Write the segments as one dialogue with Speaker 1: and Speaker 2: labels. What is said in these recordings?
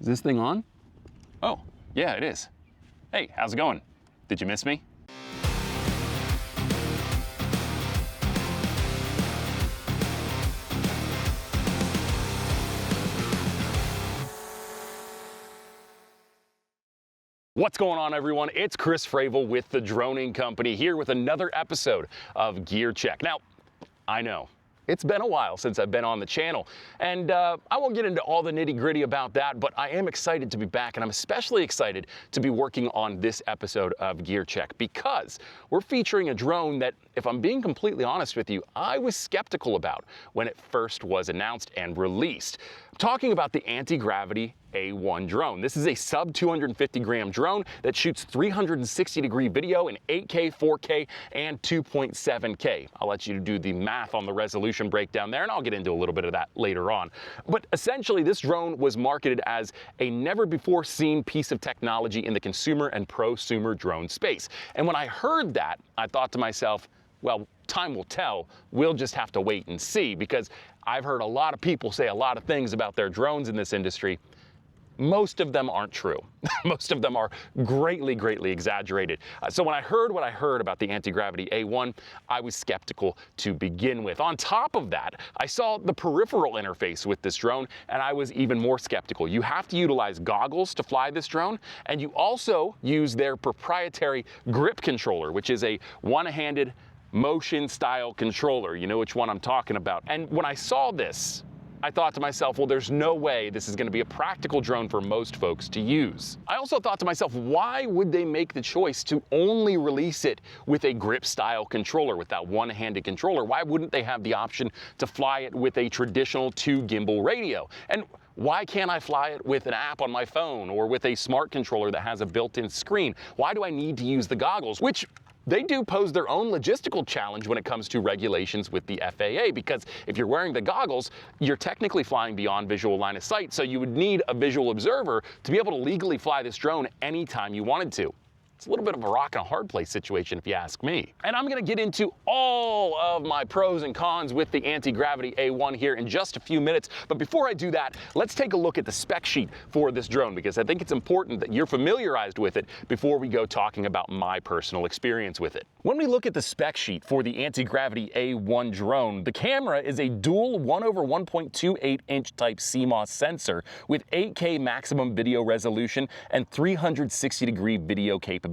Speaker 1: Is this thing on? Oh, yeah, it is. Hey, how's it going? Did you miss me? What's going on, everyone? It's Chris Fravel with the Droning Company here with another episode of Gear Check. Now, I know it's been a while since I've been on the channel, and I won't get into all the nitty-gritty about that, but I am excited to be back, and I'm especially excited to be working on this episode of Gear Check because we're featuring a drone that, if I'm being completely honest with you, I was skeptical about when it first was announced and released. I'm talking about the Antigravity A1 drone. This is a sub 250 gram drone that shoots 360-degree video in 8K, 4K, and 2.7K. I'll let you do the math on the resolution breakdown there, and I'll get into a little bit of that later on. But essentially, this drone was marketed as a never-before-seen piece of technology in the consumer and prosumer drone space. And when I heard that, I thought to myself, well, time will tell. We'll just have to wait and see, because I've heard a lot of people say a lot of things about their drones in this industry. Most of them aren't true. Most of them are greatly, greatly exaggerated. So when I heard what I heard about the Antigravity A1, I was skeptical to begin with. On top of that, I saw the peripheral interface with this drone, and I was even more skeptical. You have to utilize goggles to fly this drone, and you also use their proprietary grip controller, which is a one-handed motion style controller. You know which one I'm talking about. And when I saw this, I thought to myself, well, there's no way this is going to be a practical drone for most folks to use. I also thought to myself, why would they make the choice to only release it with a grip style controller, with that one-handed controller? Why wouldn't they have the option to fly it with a traditional 2-gimbal radio? And why can't I fly it with an app on my phone or with a smart controller that has a built-in screen? Why do I need to use the goggles? Which they do pose their own logistical challenge when it comes to regulations with the FAA, because if you're wearing the goggles, you're technically flying beyond visual line of sight, so you would need a visual observer to be able to legally fly this drone anytime you wanted to. It's a little bit of a rock and a hard place situation, if you ask me. And I'm going to get into all of my pros and cons with the Antigravity A1 here in just a few minutes. But before I do that, let's take a look at the spec sheet for this drone, because I think it's important that you're familiarized with it before we go talking about my personal experience with it. When we look at the spec sheet for the Antigravity A1 drone, the camera is a dual 1/1.28-inch type CMOS sensor with 8K maximum video resolution and 360-degree video capabilities.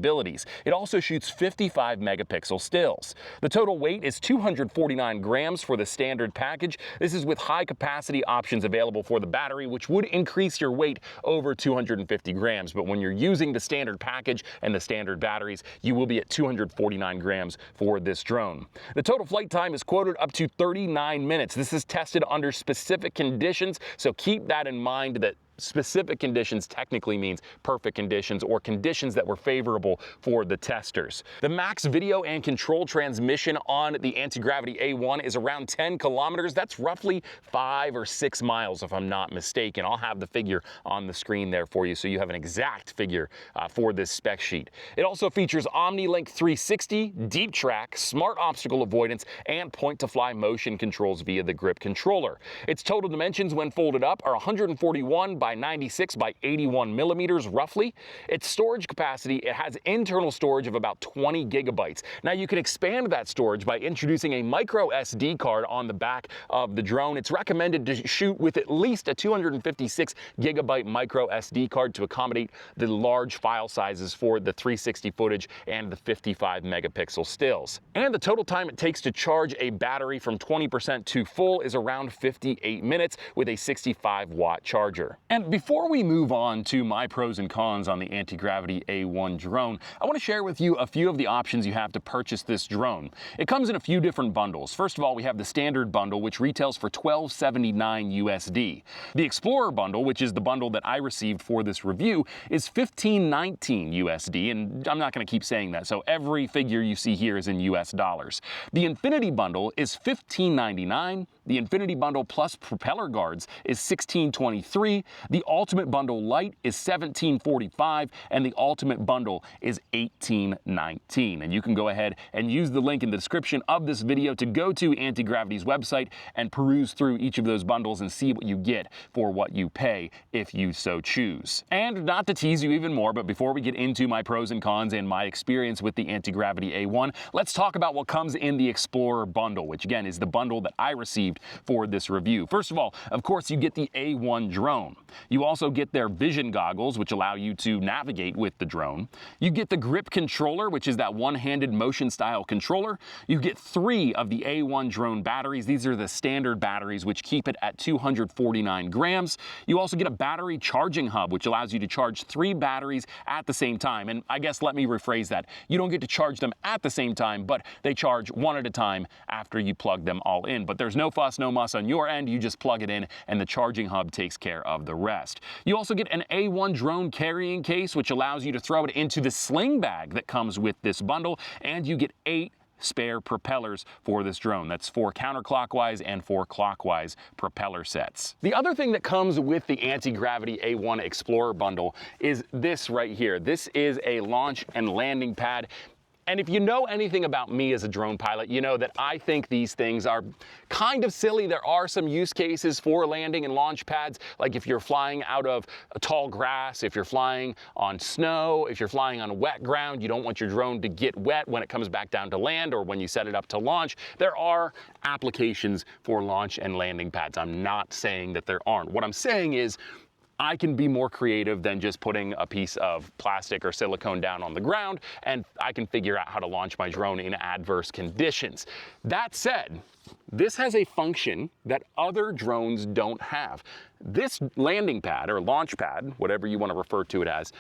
Speaker 1: It also shoots 55 megapixel stills. The total weight is 249 grams for the standard package. This is with high capacity options available for the battery, which would increase your weight over 250 grams. But when you're using the standard package and the standard batteries, you will be at 249 grams for this drone. The total flight time is quoted up to 39 minutes. This is tested under specific conditions, so keep that in mind, that specific conditions technically means perfect conditions or conditions that were favorable for the testers. The max video and control transmission on the Antigravity A1 is around 10 kilometers. That's roughly 5 or 6 miles, if I'm not mistaken. I'll have the figure on the screen there for you, so you have an exact figure for this spec sheet. It also features OmniLink 360, Deep Track, Smart Obstacle Avoidance, and point-to-fly motion controls via the grip controller. Its total dimensions when folded up are 141 by 96 by 81 millimeters roughly. Its storage capacity, it has internal storage of about 20 gigabytes. Now you can expand that storage by introducing a micro SD card on the back of the drone. It's recommended to shoot with at least a 256 gigabyte micro SD card to accommodate the large file sizes for the 360 footage and the 55 megapixel stills. And the total time it takes to charge a battery from 20% to full is around 58 minutes with a 65-watt charger. And before we move on to my pros and cons on the Antigravity A1 drone, I want to share with you a few of the options you have to purchase this drone. It comes in a few different bundles. First of all, we have the standard bundle, which retails for $12.79 USD. The Explorer bundle, which is the bundle that I received for this review, is $15.19 USD, and I'm not going to keep saying that, so every figure you see here is in US dollars. The Infinity bundle is $15.99. The Infinity Bundle plus propeller guards is $16.23. The Ultimate Bundle Lite is $17.45, and the Ultimate Bundle is $18.19. And you can go ahead and use the link in the description of this video to go to Antigravity's website and peruse through each of those bundles and see what you get for what you pay if you so choose. And not to tease you even more, but before we get into my pros and cons and my experience with the Antigravity A1, let's talk about what comes in the Explorer bundle, which again is the bundle that I received for this review. First of all, of course, you get the A1 drone. You also get their vision goggles, which allow you to navigate with the drone. You get the grip controller, which is that one-handed motion style controller. You get 3 of the A1 drone batteries. These are the standard batteries, which keep it at 249 grams. You also get a battery charging hub, which allows you to charge 3 batteries at the same time. And I guess let me rephrase that. You don't get to charge them at the same time, but they charge one at a time after you plug them all in. But there's no fuss, no muss on your end. You just plug it in and the charging hub takes care of the rest. You also get an A1 drone carrying case, which allows you to throw it into the sling bag that comes with this bundle, and you get 8 spare propellers for this drone. That's 4 counterclockwise and 4 clockwise propeller sets. The other thing that comes with the Antigravity A1 Explorer bundle is this right here. This is a launch and landing pad. And if you know anything about me as a drone pilot, you know that I think these things are kind of silly. There are some use cases for landing and launch pads, like if you're flying out of tall grass, if you're flying on snow, if you're flying on wet ground, you don't want your drone to get wet when it comes back down to land or when you set it up to launch. There are applications for launch and landing pads. I'm not saying that there aren't. What I'm saying is, I can be more creative than just putting a piece of plastic or silicone down on the ground, and I can figure out how to launch my drone in adverse conditions. That said, this has a function that other drones don't have. This landing pad or launch pad, whatever you want to refer to it as,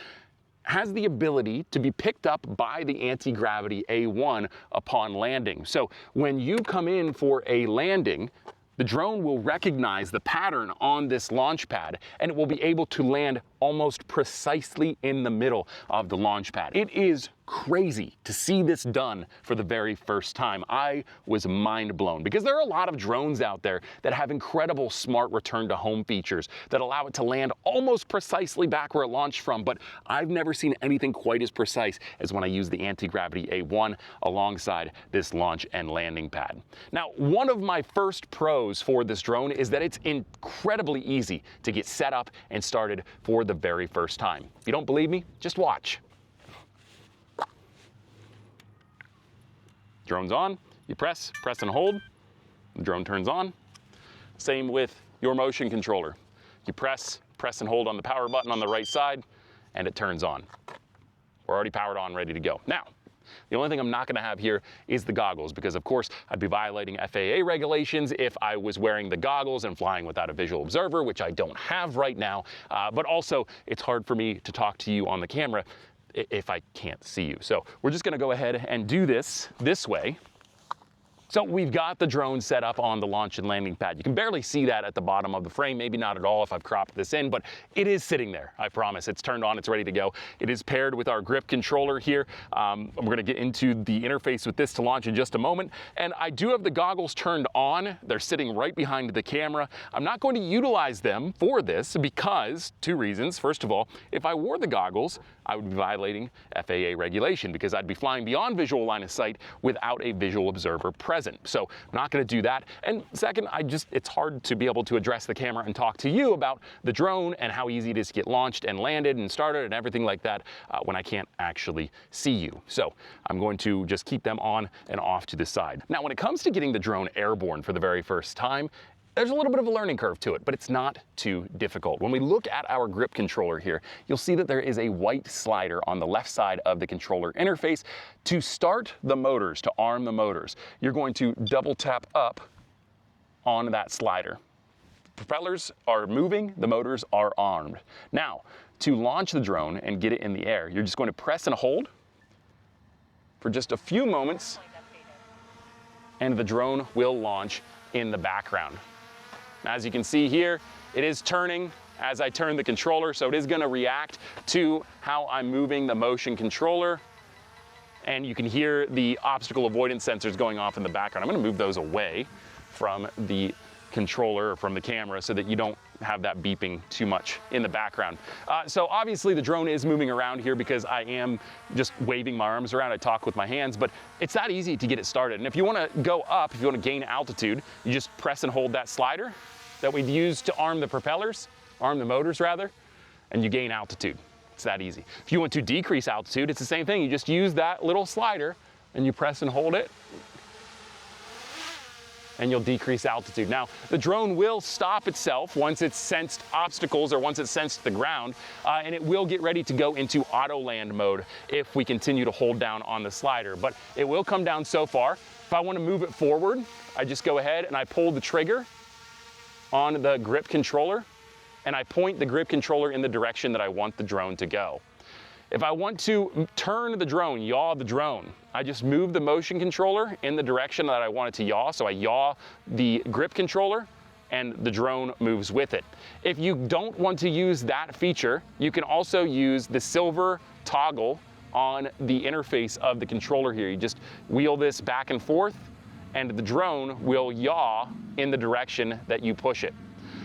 Speaker 1: has the ability to be picked up by the Antigravity A1 upon landing. So when you come in for a landing, the drone will recognize the pattern on this launch pad, and it will be able to land almost precisely in the middle of the launch pad. It is crazy to see this done for the very first time. I was mind blown because there are a lot of drones out there that have incredible smart return to home features that allow it to land almost precisely back where it launched from, but I've never seen anything quite as precise as when I use the Antigravity A1 alongside this launch and landing pad. Now, one of my first pros for this drone is that it's incredibly easy to get set up and started for the very first time. If you don't believe me, just watch. Drone's on, you press and hold, the drone turns on. Same with your motion controller. You press and hold on the power button on the right side, and it turns on. We're already powered on, ready to go. Now, the only thing I'm not gonna have here is the goggles, because of course I'd be violating FAA regulations if I was wearing the goggles and flying without a visual observer, which I don't have right now. But also, it's hard for me to talk to you on the camera if I can't see you. So we're just gonna go ahead and do this way. So we've got the drone set up on the launch and landing pad. You can barely see that at the bottom of the frame, maybe not at all if I've cropped this in, but it is sitting there, I promise. It's turned on, it's ready to go. It is paired with our grip controller here. We're gonna get into the interface with this to launch in just a moment. And I do have the goggles turned on. They're sitting right behind the camera. I'm not going to utilize them for this because, 2 reasons. First of all, if I wore the goggles, I would be violating FAA regulation because I'd be flying beyond visual line of sight without a visual observer present. So I'm not gonna do that. And second, it's hard to be able to address the camera and talk to you about the drone and how easy it is to get launched and landed and started and everything like that when I can't actually see you. So I'm going to just keep them on and off to the side. Now, when it comes to getting the drone airborne for the very first time, there's a little bit of a learning curve to it, but it's not too difficult. When we look at our grip controller here, you'll see that there is a white slider on the left side of the controller interface. To start the motors, to arm the motors, you're going to double tap up on that slider. The propellers are moving, the motors are armed. Now, to launch the drone and get it in the air, you're just going to press and hold for just a few moments, and the drone will launch in the background. As you can see here, it is turning as I turn the controller, so it is gonna react to how I'm moving the motion controller. And you can hear the obstacle avoidance sensors going off in the background. I'm gonna move those away from the controller or from the camera so that you don't have that beeping too much in the background. So obviously the drone is moving around here because I am just waving my arms around. I talk with my hands, but it's that easy to get it started. And if you want to go up, if you want to gain altitude, you just press and hold that slider that we've used to arm the propellers, arm the motors rather, and you gain altitude. It's that easy. If you want to decrease altitude, it's the same thing. You just use that little slider and you press and hold it, and you'll decrease altitude. Now, the drone will stop itself once it's sensed obstacles or once it's sensed the ground, and it will get ready to go into auto land mode if we continue to hold down on the slider, but it will come down so far. If I want to move it forward, I just go ahead and I pull the trigger on the grip controller, and I point the grip controller in the direction that I want the drone to go. If I want to turn the drone, yaw the drone, I just move the motion controller in the direction that I want it to yaw. So I yaw the grip controller and the drone moves with it. If you don't want to use that feature, you can also use the silver toggle on the interface of the controller here. You just wheel this back and forth and the drone will yaw in the direction that you push it.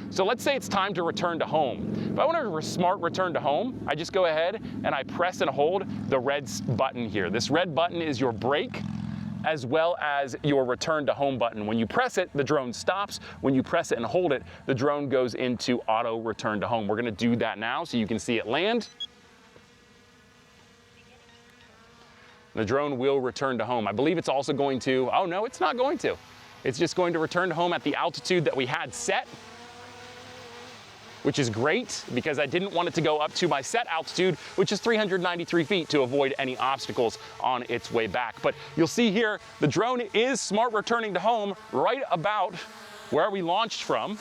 Speaker 1: So let's say it's time to return to home. If I want a smart return to home, I just go ahead and I press and hold the red button here. This red button is your brake as well as your return to home button. When you press it, the drone stops. When you press it and hold it, the drone goes into auto return to home. We're gonna do that now so you can see it land. The drone will return to home. I believe it's also going to, oh no, it's not going to. It's just going to return to home at the altitude that we had set, which is great because I didn't want it to go up to my set altitude, which is 393 feet, to avoid any obstacles on its way back. But you'll see here, the drone is smart returning to home right about where we launched from.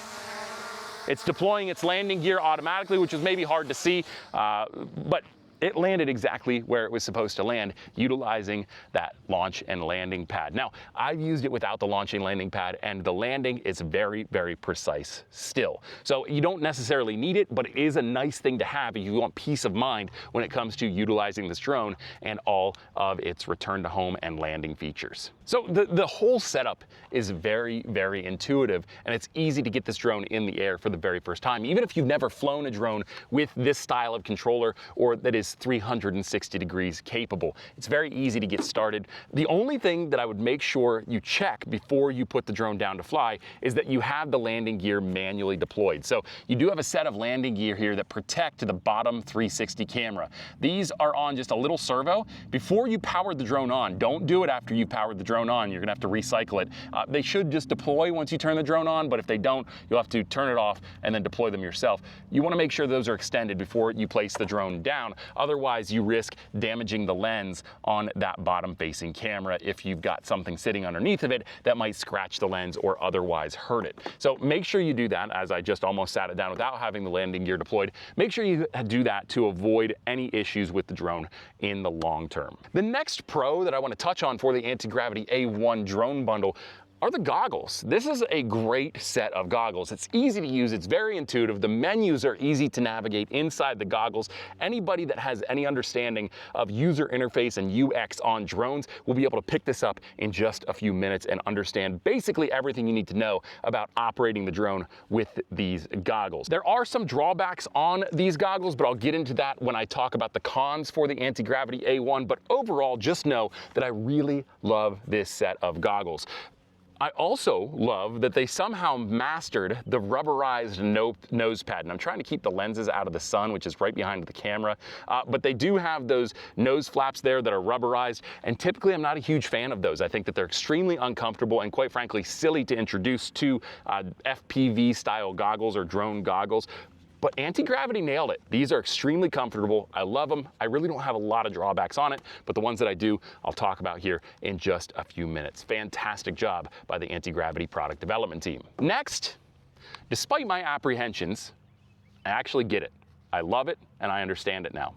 Speaker 1: It's deploying its landing gear automatically, which is maybe hard to see, but it landed exactly where it was supposed to land, utilizing that launch and landing pad. Now, I've used it without the launch and landing pad, and the landing is very, very precise still. So you don't necessarily need it, but it is a nice thing to have if you want peace of mind when it comes to utilizing this drone and all of its return to home and landing features. So the whole setup is very, very intuitive, and it's easy to get this drone in the air for the very first time. Even if you've never flown a drone with this style of controller or that is 360 degrees capable, it's very easy to get started. The only thing that I would make sure you check before you put the drone down to fly is that you have the landing gear manually deployed. So you do have a set of landing gear here that protect the bottom 360 camera. These are on just a little servo. Before you power the drone on, don't do it after you powered the drone on. You're gonna have to recycle it. They should just deploy once you turn the drone on, but if they don't, you'll have to turn it off and then deploy them yourself. You wanna make sure those are extended before you place the drone down. Otherwise, you risk damaging the lens on that bottom-facing camera if you've got something sitting underneath of it that might scratch the lens or otherwise hurt it. So make sure you do that, as I just almost sat it down without having the landing gear deployed. Make sure you do that to avoid any issues with the drone in the long term. The next pro that I want to touch on for the Antigravity A1 drone bundle are the goggles. This is a great set of goggles. It's easy to use, it's very intuitive. The menus are easy to navigate inside the goggles. Anybody that has any understanding of user interface and UX on drones will be able to pick this up in just a few minutes and understand basically everything you need to know about operating the drone with these goggles. There are some drawbacks on these goggles, but I'll get into that when I talk about the cons for the Antigravity A1. But overall, just know that I really love this set of goggles. I also love that they somehow mastered the rubberized nose pad. And I'm trying to keep the lenses out of the sun, which is right behind the camera. But they do have those nose flaps there that are rubberized. And typically, I'm not a huge fan of those. I think that they're extremely uncomfortable and quite frankly, silly to introduce to FPV style goggles or drone goggles. But Antigravity nailed it. These are extremely comfortable. I love them. I really don't have a lot of drawbacks on it, but the ones that I do, I'll talk about here in just a few minutes. Fantastic job by the Antigravity product development team. Next, despite my apprehensions, I actually get it. I love it and I understand it now.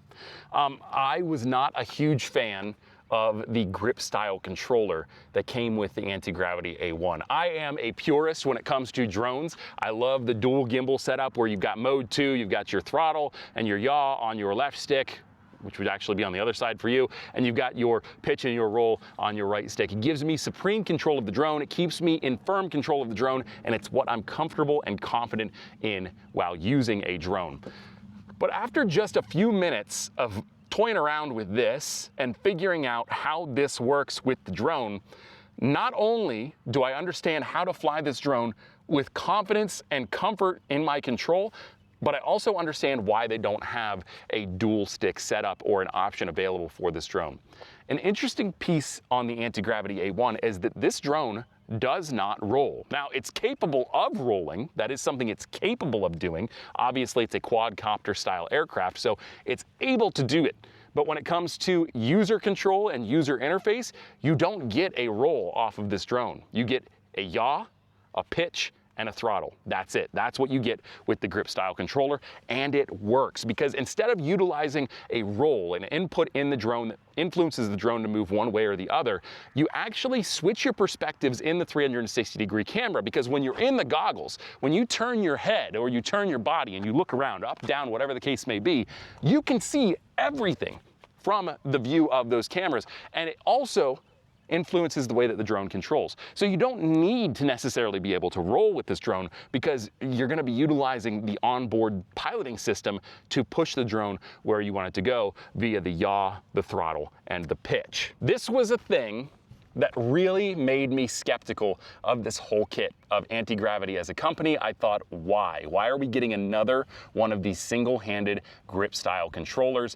Speaker 1: I was not a huge fan of the grip style controller that came with the Antigravity A1. I am a purist when it comes to drones. I love the dual gimbal setup where you've got mode 2, you've got your throttle and your yaw on your left stick. which would actually be on the other side for you, and you've got your pitch and your roll on your right stick. It gives me supreme control of the drone. It keeps me in firm control of the drone, and it's what I'm comfortable and confident in while using a drone. But after just a few minutes of toying around with this and figuring out how this works with the drone, not only do I understand how to fly this drone with confidence and comfort in my control, but I also understand why they don't have a dual stick setup or an option available for this drone. An interesting piece on the Antigravity A1 is that this drone does not roll. Now, it's capable of rolling. That is something it's capable of doing. Obviously, it's a quadcopter style aircraft, so it's able to do it. But when it comes to user control and user interface, you don't get a roll off of this drone. You get a yaw, a pitch, and a throttle. That's it. That's what you get with the grip style controller, and it works because instead of utilizing a roll, an input in the drone that influences the drone to move one way or the other, you actually switch your perspectives in the 360-degree camera, because when you're in the goggles, when you turn your head or you turn your body and you look around, up, down, whatever the case may be, you can see everything from the view of those cameras, and it also influences the way that the drone controls. So you don't need to necessarily be able to roll with this drone, because you're going to be utilizing the onboard piloting system to push the drone where you want it to go via the yaw, the throttle, and the pitch. This was a thing that really made me skeptical of this whole kit of Antigravity as a company. I thought, why? Why are we getting another one of these single-handed grip style controllers?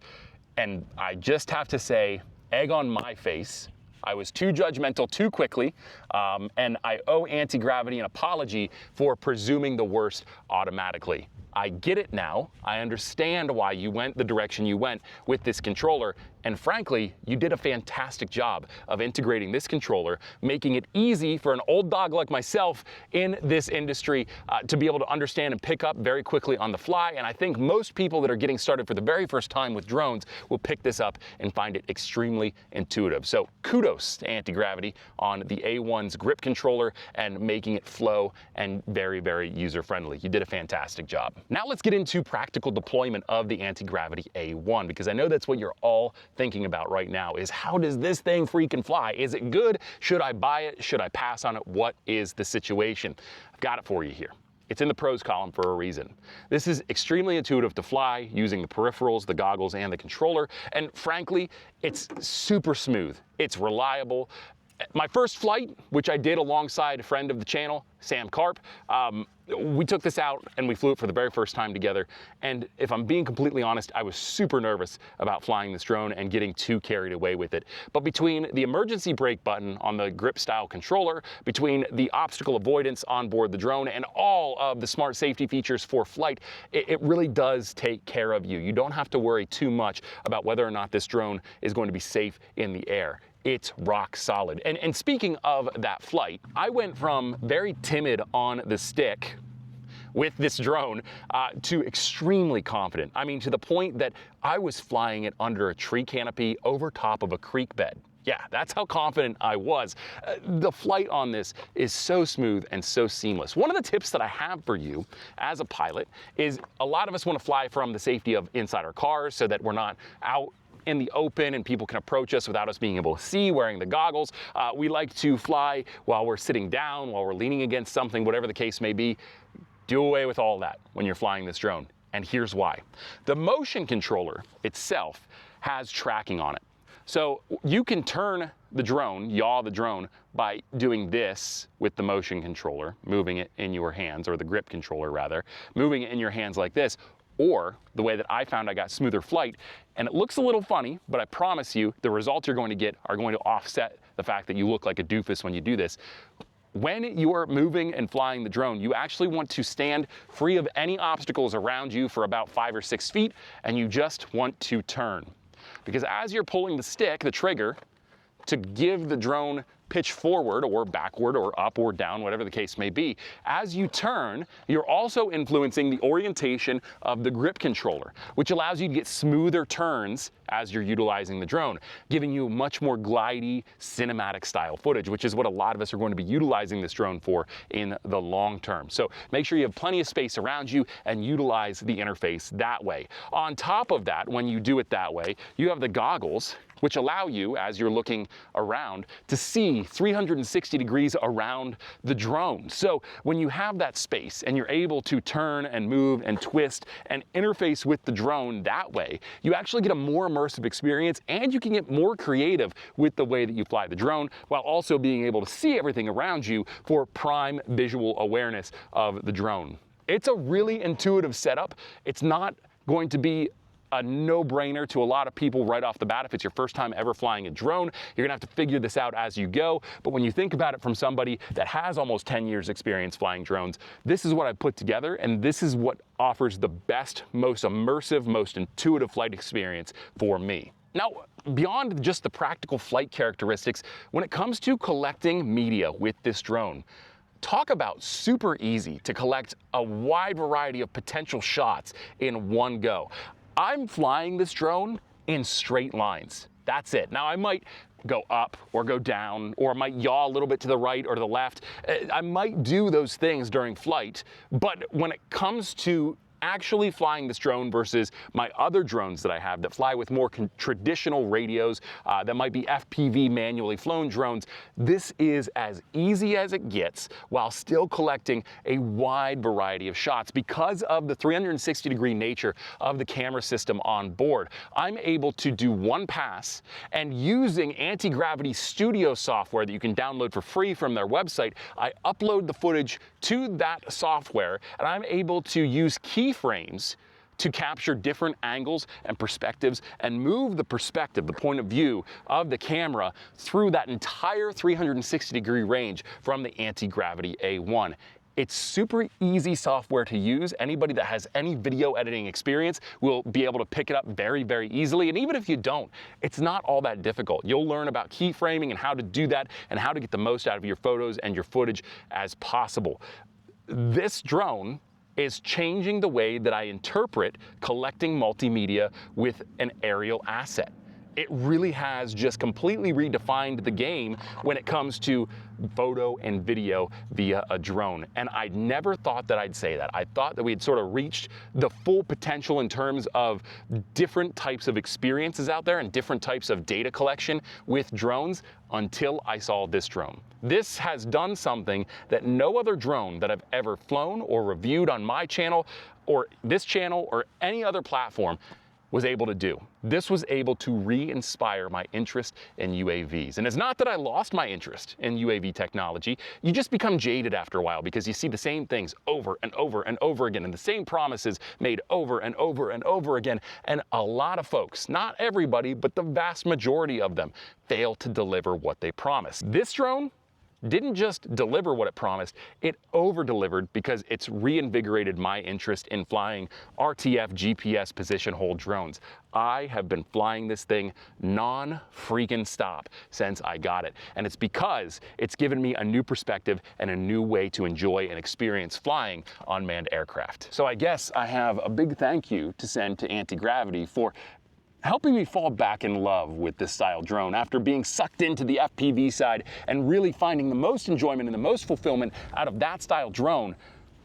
Speaker 1: And I just have to say, egg on my face. I was too judgmental too quickly, and I owe Antigravity an apology for presuming the worst automatically. I get it now. I understand why you went the direction you went with this controller, and frankly, you did a fantastic job of integrating this controller, making it easy for an old dog like myself in this industry to be able to understand and pick up very quickly on the fly. And I think most people that are getting started for the very first time with drones will pick this up and find it extremely intuitive. So kudos to Antigravity on the A1's grip controller and making it flow and very, very user-friendly. You did a fantastic job. Now let's get into practical deployment of the Antigravity A1, because I know that's what you're all thinking about right now, is how does this thing freaking fly? Is it good? Should I buy it? Should I pass on it? What is the situation? I've got it for you here. It's in the pros column for a reason. This is extremely intuitive to fly using the peripherals, the goggles, and the controller. And frankly, it's super smooth. It's reliable. My first flight, which I did alongside a friend of the channel, Sam Karp, we took this out and we flew it for the very first time together. And if I'm being completely honest, I was super nervous about flying this drone and getting too carried away with it. But between the emergency brake button on the grip style controller, between the obstacle avoidance on board the drone, and all of the smart safety features for flight, it really does take care of you. You don't have to worry too much about whether or not this drone is going to be safe in the air. It's rock solid. And speaking of that flight, I went from very timid on the stick with this drone to extremely confident. I mean, to the point that I was flying it under a tree canopy over top of a creek bed. Yeah, that's how confident I was. The flight on this is so smooth and so seamless. One of the tips that I have for you as a pilot is a lot of us want to fly from the safety of inside our cars so that we're not out in the open and people can approach us without us being able to see, wearing the goggles. We like to fly while we're sitting down, while we're leaning against something, whatever the case may be. Do away with all that when you're flying this drone. And here's why. The motion controller itself has tracking on it. So you can turn the drone, yaw the drone, by doing this with the motion controller, moving it in your hands, or the grip controller rather, moving it in your hands like this. Or the way that I found I got smoother flight, and it looks a little funny, but I promise you the results you're going to get are going to offset the fact that you look like a doofus when you do this. When you're moving and flying the drone, you actually want to stand free of any obstacles around you for about 5 or 6 feet, and you just want to turn. Because as you're pulling the stick, the trigger, to give the drone pitch forward or backward or up or down, whatever the case may be, as you turn, you're also influencing the orientation of the grip controller, which allows you to get smoother turns as you're utilizing the drone, giving you much more glidey, cinematic style footage, which is what a lot of us are going to be utilizing this drone for in the long term. So make sure you have plenty of space around you and utilize the interface that way. On top of that, when you do it that way, you have the goggles, which allow you, as you're looking around, to see 360 degrees around the drone. So when you have that space and you're able to turn and move and twist and interface with the drone that way, you actually get a more immersive experience, and you can get more creative with the way that you fly the drone, while also being able to see everything around you for prime visual awareness of the drone. It's a really intuitive setup. It's not going to be a no-brainer to a lot of people right off the bat. If it's your first time ever flying a drone, you're gonna have to figure this out as you go. But when you think about it from somebody that has almost 10 years experience flying drones, this is what I put together, and this is what offers the best, most immersive, most intuitive flight experience for me. Now, beyond just the practical flight characteristics, when it comes to collecting media with this drone, talk about super easy to collect a wide variety of potential shots in one go. I'm flying this drone in straight lines. That's it. Now I might go up or go down, or I might yaw a little bit to the right or to the left. I might do those things during flight, but when it comes to actually flying this drone versus my other drones that I have that fly with more traditional radios that might be FPV manually flown drones, this is as easy as it gets while still collecting a wide variety of shots. Because of the 360-degree nature of the camera system on board, I'm able to do one pass, and using Antigravity Studio software that you can download for free from their website, I upload the footage to that software, and I'm able to use keyframes to capture different angles and perspectives and move the perspective, the point of view of the camera through that entire 360-degree range from the Antigravity A1. It's super easy software to use. Anybody that has any video editing experience will be able to pick it up very, very easily. And even if you don't, it's not all that difficult. You'll learn about keyframing and how to do that and how to get the most out of your photos and your footage as possible. This drone is changing the way that I interpret collecting multimedia with an aerial asset. It really has just completely redefined the game when it comes to photo and video via a drone. And I never thought that I'd say that. I thought that we had sort of reached the full potential in terms of different types of experiences out there and different types of data collection with drones until I saw this drone. This has done something that no other drone that I've ever flown or reviewed on my channel or this channel or any other platform was able to do. This was able to re-inspire my interest in UAVs. And it's not that I lost my interest in UAV technology. You just become jaded after a while because you see the same things over and over and over again, and the same promises made over and over and over again. And a lot of folks, not everybody, but the vast majority of them, fail to deliver what they promised. This drone didn't just deliver what it promised, it over-delivered because it's reinvigorated my interest in flying RTF GPS position hold drones. I have been flying this thing non-freaking stop since I got it. And it's because it's given me a new perspective and a new way to enjoy and experience flying unmanned aircraft. So I guess I have a big thank you to send to Antigravity for helping me fall back in love with this style drone after being sucked into the FPV side and really finding the most enjoyment and the most fulfillment out of that style drone.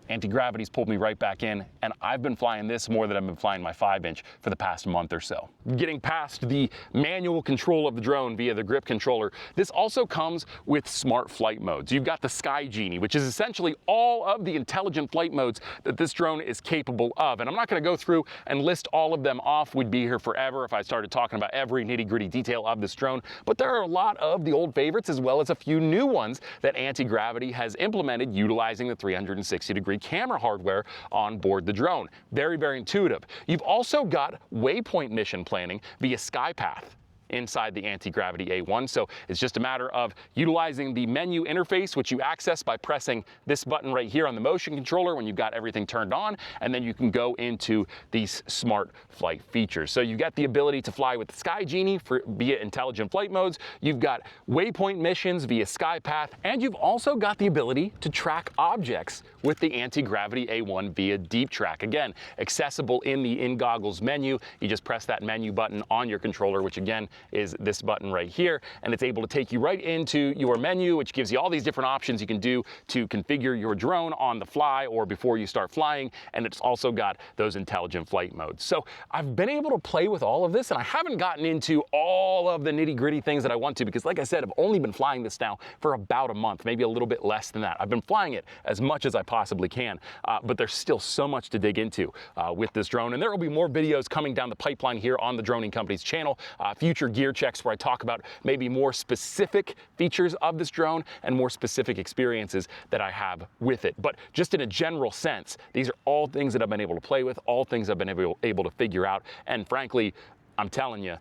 Speaker 1: Antigravity's pulled me right back in, and I've been flying this more than I've been flying my 5-inch for the past month or so. Getting past the manual control of the drone via the grip controller, this also comes with smart flight modes. You've got the Sky Genie, which is essentially all of the intelligent flight modes that this drone is capable of. And I'm not gonna go through and list all of them off. We'd be here forever if I started talking about every nitty-gritty detail of this drone, but there are a lot of the old favorites as well as a few new ones that Antigravity has implemented utilizing the 360-degree camera hardware on board the drone. Very, very intuitive. You've also got waypoint mission planning via SkyPath. inside the Antigravity A1. So it's just a matter of utilizing the menu interface, which you access by pressing this button right here on the motion controller when you've got everything turned on, and then you can go into these smart flight features. So you've got the ability to fly with the Sky Genie via intelligent flight modes, you've got waypoint missions via SkyPath, and you've also got the ability to track objects with the Antigravity A1 via Deep Track. Again, accessible in the in-goggles menu. You just press that menu button on your controller, which again is this button right here, and it's able to take you right into your menu, which gives you all these different options you can do to configure your drone on the fly or before you start flying, and it's also got those intelligent flight modes. So I've been able to play with all of this, and I haven't gotten into all of the nitty-gritty things that I want to, because like I said, I've only been flying this now for about a month, maybe a little bit less than that. I've been flying it as much as I possibly can, but there's still so much to dig into with this drone, and there will be more videos coming down the pipeline here on the Droning Company's channel, future gear checks where I talk about maybe more specific features of this drone and more specific experiences that I have with it. But just in a general sense, these are all things that I've been able to play with, all things I've been able to figure out, and frankly, I'm telling you,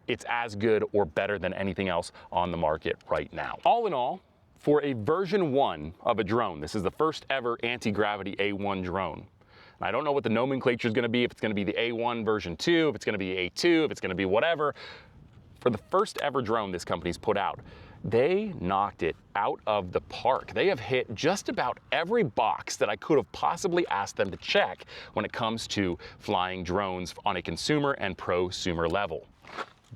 Speaker 1: it's as good or better than anything else on the market right now. All in all, for a version 1 of a drone, this is the first ever Antigravity A1 drone. I don't know what the nomenclature is going to be, if it's going to be the A1 version 2, if it's going to be A2, if it's going to be whatever. For the first ever drone this company's put out, they knocked it out of the park. They have hit just about every box that I could have possibly asked them to check when it comes to flying drones on a consumer and prosumer level.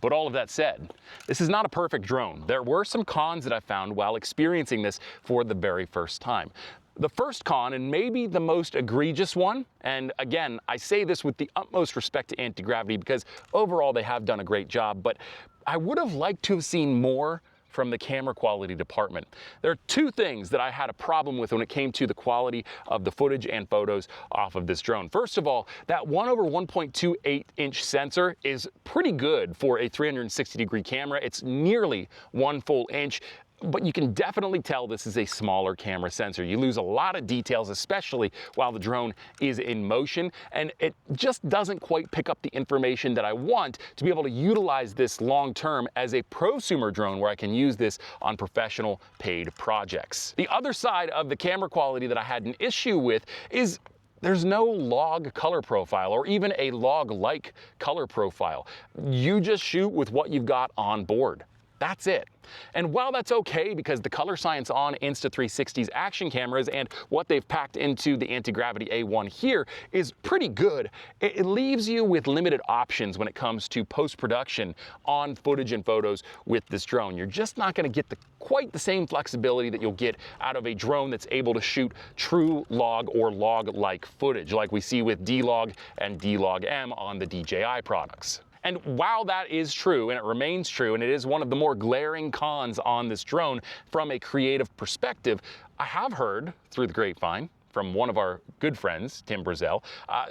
Speaker 1: But all of that said, this is not a perfect drone. There were some cons that I found while experiencing this for the very first time. The first con, and maybe the most egregious one, and again, I say this with the utmost respect to Antigravity because overall they have done a great job, but I would have liked to have seen more from the camera quality department. There are two things that I had a problem with when it came to the quality of the footage and photos off of this drone. First of all, that 1/1.28 inch sensor is pretty good for a 360-degree camera. It's nearly 1 full inch. But you can definitely tell this is a smaller camera sensor. You lose a lot of details, especially while the drone is in motion, and it just doesn't quite pick up the information that I want to be able to utilize this long term as a prosumer drone where I can use this on professional paid projects. The other side of the camera quality that I had an issue with is there's no log color profile or even a log-like color profile. You just shoot with what you've got on board. That's it. And while that's okay because the color science on Insta360's action cameras and what they've packed into the Antigravity A1 here is pretty good, it leaves you with limited options when it comes to post-production on footage and photos with this drone. You're just not going to get quite the same flexibility that you'll get out of a drone that's able to shoot true log or log-like footage like we see with D-Log and D-Log-M on the DJI products. And while that is true, and it remains true, and it is one of the more glaring cons on this drone from a creative perspective, I have heard through the grapevine from one of our good friends, Tim Brazel,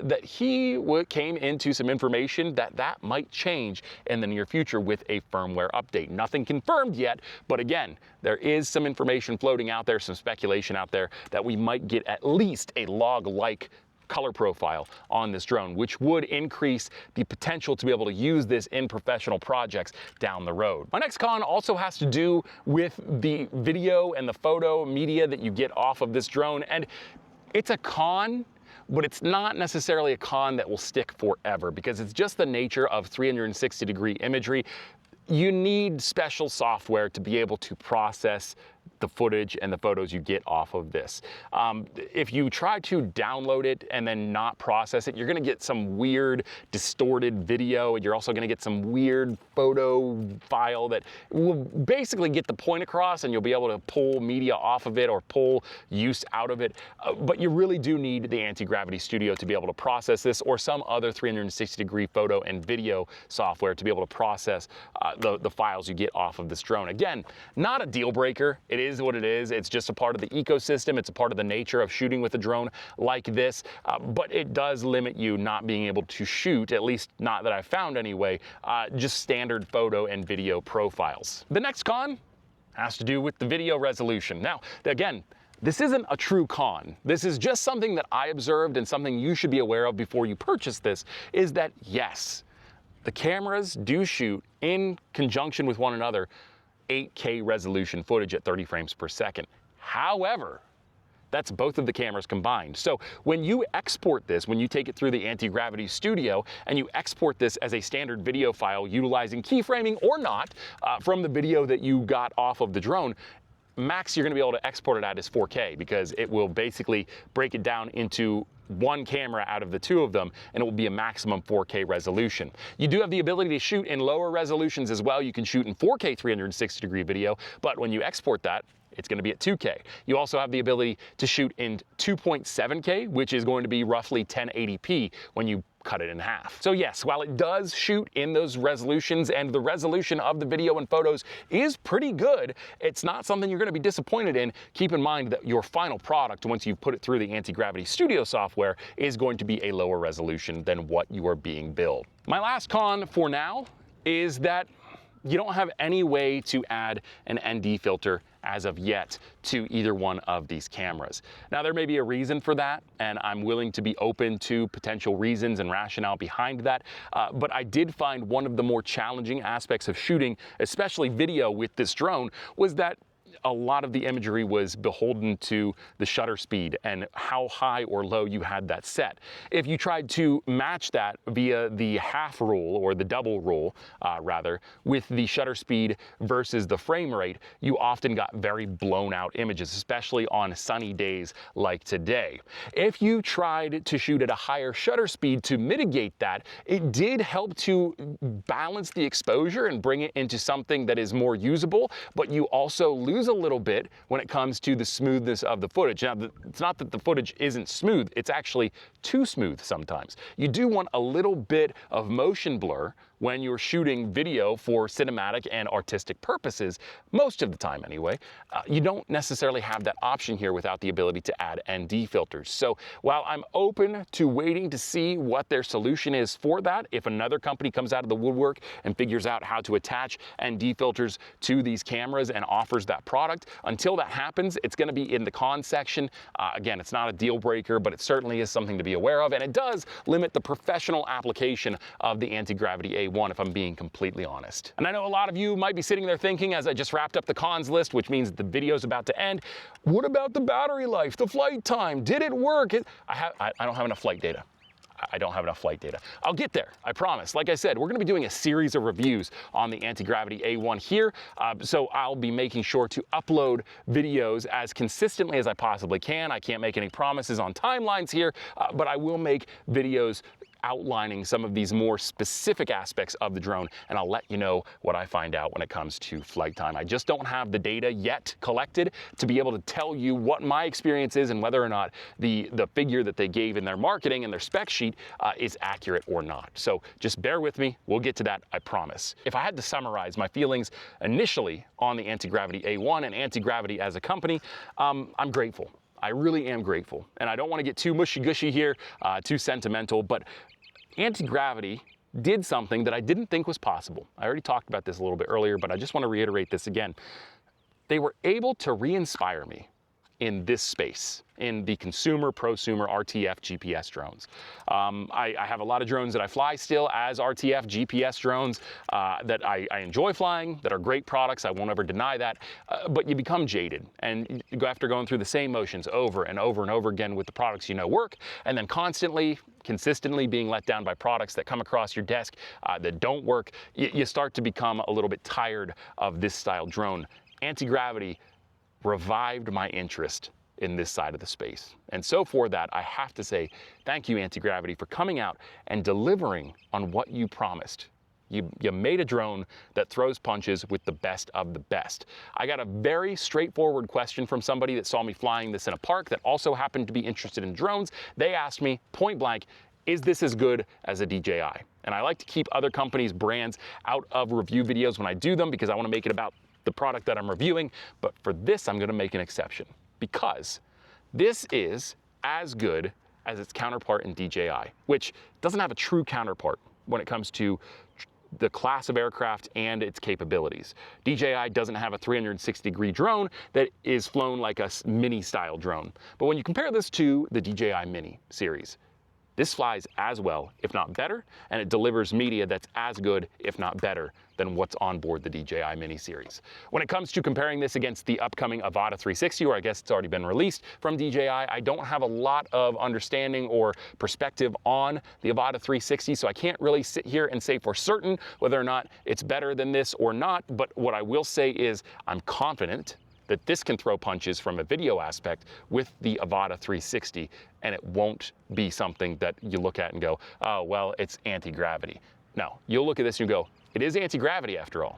Speaker 1: that he came into some information that might change in the near future with a firmware update. Nothing confirmed yet, but again, there is some information floating out there, some speculation out there that we might get at least a log-like color profile on this drone, which would increase the potential to be able to use this in professional projects down the road. My next con also has to do with the video and the photo media that you get off of this drone, and it's a con, but it's not necessarily a con that will stick forever because it's just the nature of 360-degree imagery. You need special software to be able to process the footage and the photos you get off of this. If you try to download it and then not process it, you're gonna get some weird distorted video, and you're also gonna get some weird photo file that will basically get the point across, and you'll be able to pull media off of it or pull use out of it. But you really do need the Antigravity Studio to be able to process this, or some other 360-degree photo and video software to be able to process the files you get off of this drone. Again, not a deal breaker. It is what it is. It's just a part of the ecosystem. It's a part of the nature of shooting with a drone like this, but it does limit you not being able to shoot, at least not that I've found anyway, just standard photo and video profiles. The next con has to do with the video resolution. Now, again, this isn't a true con. This is just something that I observed and something you should be aware of before you purchase this, is that yes, the cameras do shoot in conjunction with one another 8K resolution footage at 30 frames per second. However, that's both of the cameras combined. So when you export this, when you take it through the Antigravity Studio and you export this as a standard video file utilizing keyframing or not from the video that you got off of the drone, max you're going to be able to export it at is 4K, because it will basically break it down into one camera out of the two of them, and it will be a maximum 4K resolution. You do have the ability to shoot in lower resolutions as well. You can shoot in 4K 360-degree video, but when you export that, it's going to be at 2K. You also have the ability to shoot in 2.7K, which is going to be roughly 1080p when you cut it in half. So yes, while it does shoot in those resolutions and the resolution of the video and photos is pretty good, it's not something you're going to be disappointed in. Keep in mind that your final product, once you've put it through the Antigravity Studio software, is going to be a lower resolution than what you are being billed. My last con for now is that you don't have any way to add an ND filter as of yet to either one of these cameras. Now, there may be a reason for that, and I'm willing to be open to potential reasons and rationale behind that, but I did find one of the more challenging aspects of shooting, especially video with this drone, was that a lot of the imagery was beholden to the shutter speed and how high or low you had that set. If you tried to match that via the half rule, or the double rule rather, with the shutter speed versus the frame rate, you often got very blown out images, especially on sunny days like today. If you tried to shoot at a higher shutter speed to mitigate that, it did help to balance the exposure and bring it into something that is more usable, but you also lose a little bit when it comes to the smoothness of the footage. Now, it's not that the footage isn't smooth, it's actually too smooth sometimes. You do want a little bit of motion blur when you're shooting video for cinematic and artistic purposes, most of the time anyway. You don't necessarily have that option here without the ability to add ND filters. So while I'm open to waiting to see what their solution is for that, if another company comes out of the woodwork and figures out how to attach ND filters to these cameras and offers that product, until that happens, it's going to be in the con section. Again, it's not a deal breaker, but it certainly is something to be aware of, and it does limit the professional application of the Antigravity A1, if I'm being completely honest. And I know a lot of you might be sitting there thinking, as I just wrapped up the cons list, which means the video's about to end, what about the battery life, the flight time? Did it work? I don't have enough flight data. I don't have enough flight data. I'll get there, I promise. Like I said, we're gonna be doing a series of reviews on the Antigravity A1 here, so I'll be making sure to upload videos as consistently as I possibly can. I can't make any promises on timelines here, but I will make videos outlining some of these more specific aspects of the drone, and I'll let you know what I find out when it comes to flight time. I just don't have the data yet collected to be able to tell you what my experience is and whether or not the figure that they gave in their marketing and their spec sheet is accurate or not. So just bear with me, we'll get to that, I promise. If I had to summarize my feelings initially on the Antigravity A1 and Antigravity as a company, I'm grateful. I really am grateful. And I don't want to get too mushy-gushy here, too sentimental, but Antigravity did something that I didn't think was possible. I already talked about this a little bit earlier, but I just want to reiterate this again. They were able to re-inspire me in this space, in the consumer, prosumer, RTF, GPS drones. I have a lot of drones that I fly still as RTF, GPS drones that I enjoy flying, that are great products, I won't ever deny that, but you become jaded, and you go after going through the same motions over and over and over again with the products you know work, and then consistently being let down by products that come across your desk that don't work, you start to become a little bit tired of this style drone. Antigravity revived my interest in this side of the space. And so for that, I have to say, thank you, Antigravity, for coming out and delivering on what you promised. You made a drone that throws punches with the best of the best. I got a very straightforward question from somebody that saw me flying this in a park that also happened to be interested in drones. They asked me point blank, is this as good as a DJI? And I like to keep other companies' brands out of review videos when I do them, because I want to make it about the product that I'm reviewing, but for this I'm going to make an exception, because this is as good as its counterpart in DJI, which doesn't have a true counterpart when it comes to the class of aircraft and its capabilities. DJI doesn't have a 360-degree drone that is flown like a mini style drone, but when you compare this to the DJI Mini series, This flies as well, if not better, and it delivers media that's as good, if not better, than what's on board the DJI Mini series. When it comes to comparing this against the upcoming Avata 360, or I guess it's already been released from DJI, I don't have a lot of understanding or perspective on the Avata 360, so I can't really sit here and say for certain whether or not it's better than this or not, but what I will say is I'm confident that this can throw punches from a video aspect with the Avata 360, and it won't be something that you look at and go, oh, well, it's anti-gravity. No, you'll look at this and you go, it is anti-gravity after all.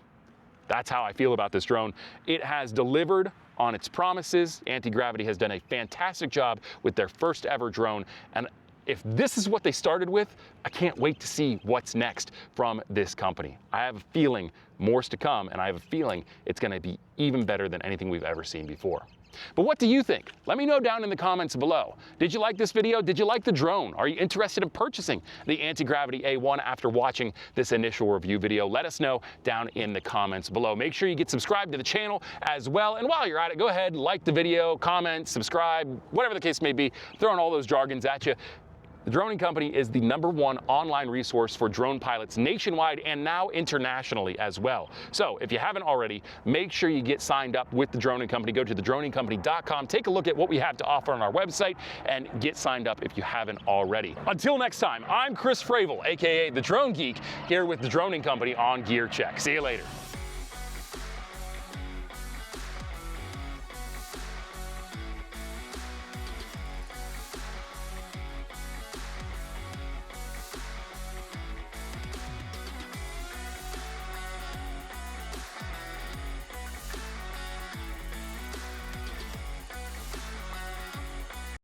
Speaker 1: That's how I feel about this drone. It has delivered on its promises. Antigravity has done a fantastic job with their first ever drone, and if this is what they started with, I can't wait to see what's next from this company. I have a feeling more's to come, and I have a feeling it's gonna be even better than anything we've ever seen before. But what do you think? Let me know down in the comments below. Did you like this video? Did you like the drone? Are you interested in purchasing the Antigravity A1 after watching this initial review video? Let us know down in the comments below. Make sure you get subscribed to the channel as well. And while you're at it, go ahead, like the video, comment, subscribe, whatever the case may be, throwing all those jargons at you. The Droning Company is the #1 online resource for drone pilots nationwide and now internationally as well. So if you haven't already, make sure you get signed up with the Droning Company. Go to thedroningcompany.com, take a look at what we have to offer on our website, and get signed up if you haven't already. Until next time, I'm Chris Fravel, aka the Drone Geek, here with the Droning Company on Gear Check. See you later.